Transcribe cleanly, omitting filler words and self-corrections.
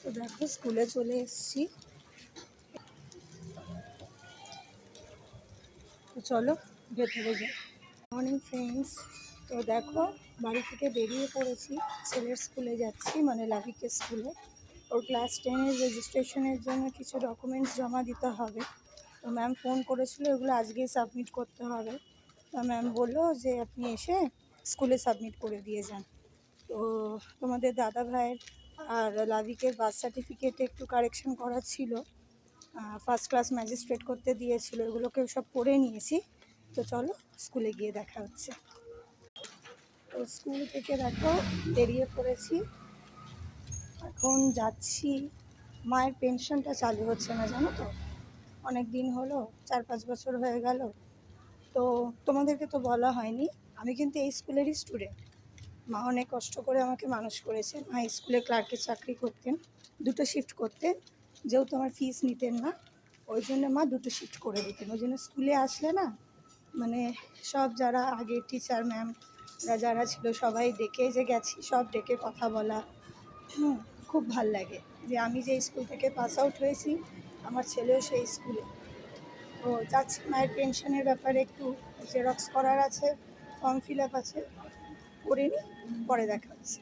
তো দেখো স্কুলে চলে এসেছি। তো চলো ভেতরে যাই। মর্নিং ফ্রেন্ডস, তো দেখো বাড়ি থেকে বেরিয়ে পড়েছি, ছেলের স্কুলে যাচ্ছি, মানে লাভিকের স্কুলে। ওর ক্লাস 10-এর রেজিস্ট্রেশনের জন্য কিছু ডকুমেন্টস জমা দিতে হবে। তো ম্যাম ফোন করেছিল, এগুলো আজকেই সাবমিট করতে হবে। তো ম্যাম বললো যে আপনি এসে স্কুলে সাবমিট করে দিয়ে যান। তো তোমাদের দাদা ভাইয়ের আর লাভিকের বার্থ সার্টিফিকেটে একটু কারেকশন করা ছিল, ফার্স্ট ক্লাস ম্যাজিস্ট্রেট করতে দিয়েছিল, এগুলোকেও সব করে নিয়েছি। তো চলো স্কুলে গিয়ে দেখা হচ্ছে। তো স্কুল থেকে দেখো বেরিয়ে পড়েছি, এখন যাচ্ছি। মায়ের পেনশনটা চালু হচ্ছে না, জানো তো, অনেক দিন হলো, 4-5 বছর হয়ে গেল। তো তোমাদেরকে তো বলা হয়নি, আমি কিন্তু এই স্কুলেরই স্টুডেন্ট। মা অনেক কষ্ট করে আমাকে মানুষ করেছে। মা স্কুলে ক্লার্কের চাকরি করতেন, দুটো শিফট করতেন, যেহেতু আমার ফিস নিতেন না, ওই জন্য মা দুটো শিফট করে দিতেন। ওই জন্য স্কুলে আসলে না, মানে সব যারা আগের টিচার ম্যামরা যারা ছিল সবাই ডেকে যে গেছি, সব ডেকে কথা বলা, খুব ভাল লাগে যে আমি যে স্কুল থেকে পাস আউট হয়েছি, আমার ছেলেও সেই স্কুলে। তো যাচ্ছি, মায়ের পেনশনের ব্যাপারে একটু জেরক্স করার আছে, ফর্ম ফিল আপ আছে, করে নিই, পরে দেখা হচ্ছে।